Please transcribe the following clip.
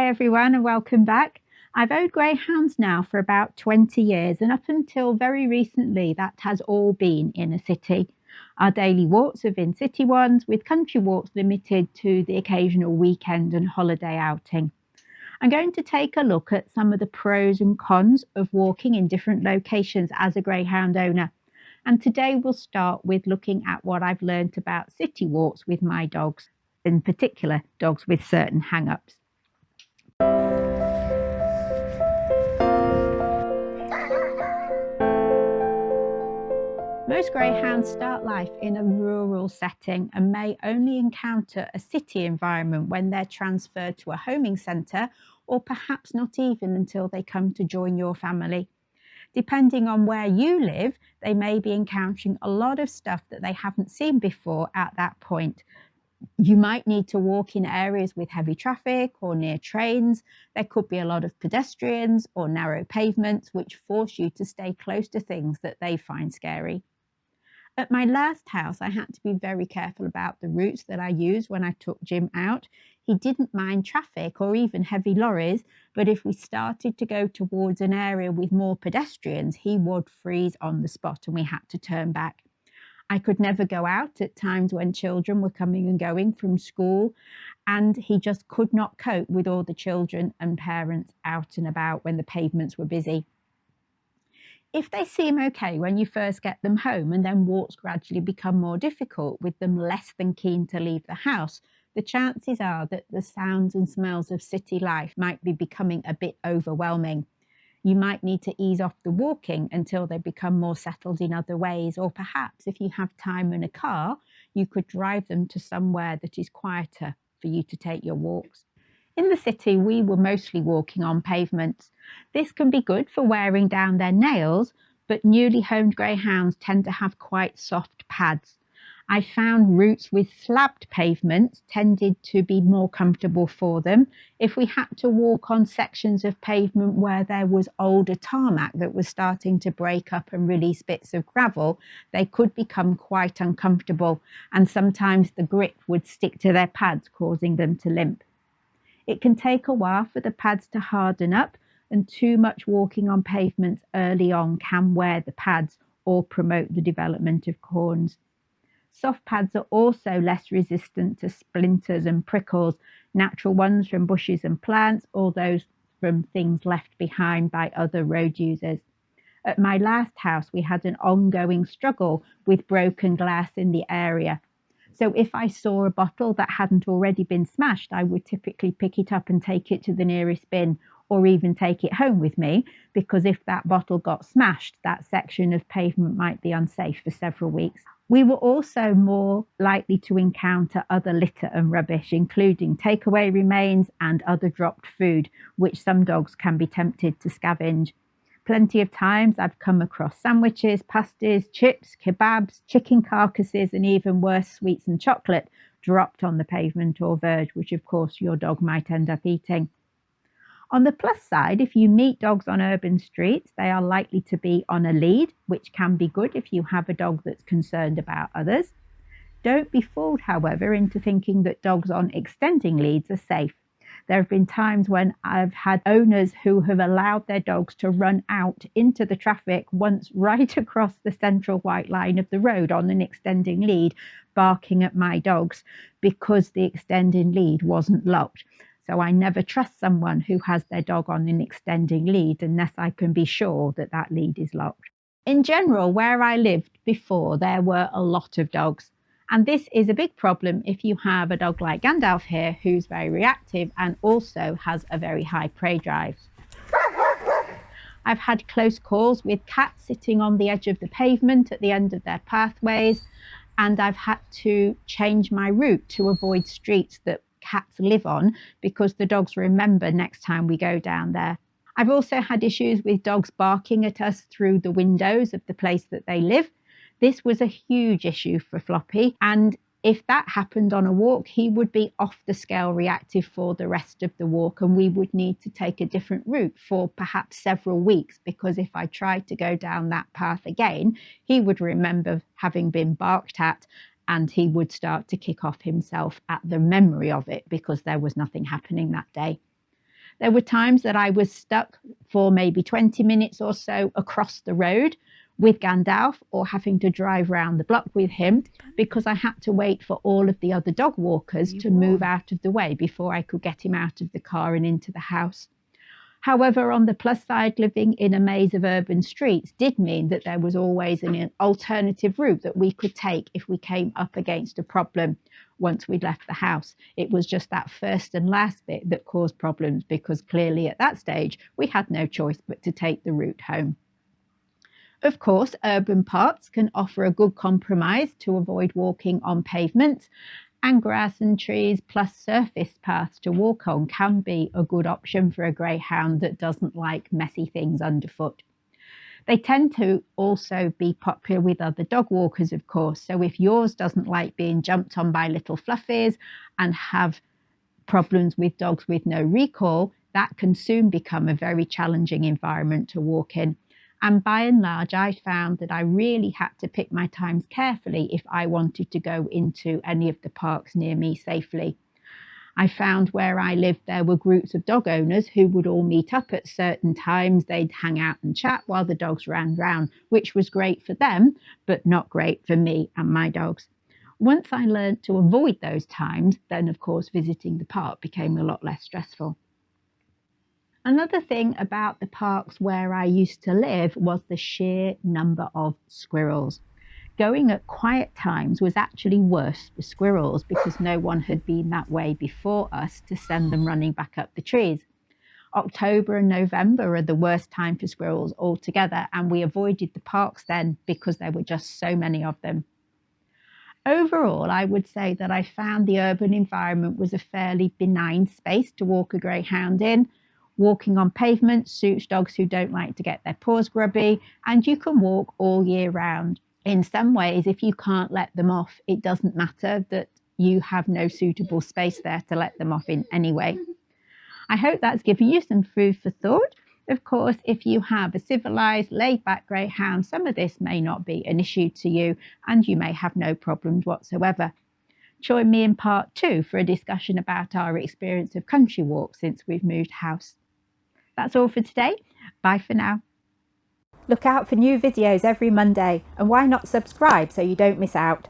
Hi everyone and welcome back. I've owned greyhounds now for about 20 years and up until very recently that has all been in a city. Our daily walks have been city ones with country walks limited to the occasional weekend and holiday outing. I'm going to take a look at some of the pros and cons of walking in different locations as a greyhound owner. And today we'll start with looking at what I've learned about city walks with my dogs, in particular dogs with certain hang-ups. Most greyhounds start life in a rural setting and may only encounter a city environment when they're transferred to a homing centre, or perhaps not even until they come to join your family. Depending on where you live, they may be encountering a lot of stuff that they haven't seen before at that point. You might need to walk in areas with heavy traffic or near trains. There could be a lot of pedestrians or narrow pavements which force you to stay close to things that they find scary. At my last house, I had to be very careful about the routes that I used when I took Jim out. He didn't mind traffic or even heavy lorries, but if we started to go towards an area with more pedestrians, he would freeze on the spot and we had to turn back. I could never go out at times when children were coming and going from school, and he just could not cope with all the children and parents out and about when the pavements were busy. If they seem okay when you first get them home and then walks gradually become more difficult with them less than keen to leave the house, the chances are that the sounds and smells of city life might be becoming a bit overwhelming. You might need to ease off the walking until they become more settled in other ways, or perhaps if you have time and a car, you could drive them to somewhere that is quieter for you to take your walks. In the city, we were mostly walking on pavements. This can be good for wearing down their nails, but newly homed greyhounds tend to have quite soft pads. I found routes with slabbed pavements tended to be more comfortable for them. If we had to walk on sections of pavement where there was older tarmac that was starting to break up and release bits of gravel, they could become quite uncomfortable, and sometimes the grip would stick to their pads, causing them to limp. It can take a while for the pads to harden up, and too much walking on pavements early on can wear the pads or promote the development of corns. Soft pads are also less resistant to splinters and prickles, natural ones from bushes and plants, or those from things left behind by other road users. At my last house, we had an ongoing struggle with broken glass in the area. So if I saw a bottle that hadn't already been smashed, I would typically pick it up and take it to the nearest bin, or even take it home with me, because if that bottle got smashed, that section of pavement might be unsafe for several weeks. We were also more likely to encounter other litter and rubbish, including takeaway remains and other dropped food, which some dogs can be tempted to scavenge. Plenty of times I've come across sandwiches, pasties, chips, kebabs, chicken carcasses, and even worse, sweets and chocolate dropped on the pavement or verge, which of course your dog might end up eating. On the plus side, if you meet dogs on urban streets, they are likely to be on a lead, which can be good if you have a dog that's concerned about others. Don't be fooled, however, into thinking that dogs on extending leads are safe. There have been times when I've had owners who have allowed their dogs to run out into the traffic once right across the central white line of the road on an extending lead, barking at my dogs because the extending lead wasn't locked. So I never trust someone who has their dog on an extending lead unless I can be sure that that lead is locked. In general, where I lived before, there were a lot of dogs. And this is a big problem if you have a dog like Gandalf here, who's very reactive and also has a very high prey drive. I've had close calls with cats sitting on the edge of the pavement at the end of their pathways, and I've had to change my route to avoid streets that cats live on because the dogs remember next time we go down there. I've also had issues with dogs barking at us through the windows of the place that they live. This was a huge issue for Floppy, and if that happened on a walk, he would be off the scale reactive for the rest of the walk, and we would need to take a different route for perhaps several weeks, because if I tried to go down that path again, he would remember having been barked at and he would start to kick off himself at the memory of it because there was nothing happening that day. There were times that I was stuck for maybe 20 minutes or so across the road with Gandalf, or having to drive around the block with him, because I had to wait for all of the other dog walkers to move out of the way before I could get him out of the car and into the house. However, on the plus side, living in a maze of urban streets did mean that there was always an alternative route that we could take if we came up against a problem once we'd left the house. It was just that first and last bit that caused problems, because clearly at that stage we had no choice but to take the route home. Of course, urban parks can offer a good compromise to avoid walking on pavements, and grass and trees plus surface paths to walk on can be a good option for a greyhound that doesn't like messy things underfoot. They tend to also be popular with other dog walkers, of course, so if yours doesn't like being jumped on by little fluffies and have problems with dogs with no recall, that can soon become a very challenging environment to walk in. And by and large, I found that I really had to pick my times carefully if I wanted to go into any of the parks near me safely. I found where I lived there were groups of dog owners who would all meet up at certain times. They'd hang out and chat while the dogs ran round, which was great for them, but not great for me and my dogs. Once I learned to avoid those times, then of course visiting the park became a lot less stressful. Another thing about the parks where I used to live was the sheer number of squirrels. Going at quiet times was actually worse for squirrels because no one had been that way before us to send them running back up the trees. October and November are the worst time for squirrels altogether, and we avoided the parks then because there were just so many of them. Overall, I would say that I found the urban environment was a fairly benign space to walk a greyhound in. Walking on pavement suits dogs who don't like to get their paws grubby, and you can walk all year round. In some ways, if you can't let them off, it doesn't matter that you have no suitable space there to let them off in anyway. I hope that's given you some food for thought. Of course, if you have a civilised, laid-back greyhound, some of this may not be an issue to you, and you may have no problems whatsoever. Join me in part 2 for a discussion about our experience of country walks since we've moved house. That's all for today. Bye for now. Look out for new videos every Monday, and why not subscribe so you don't miss out?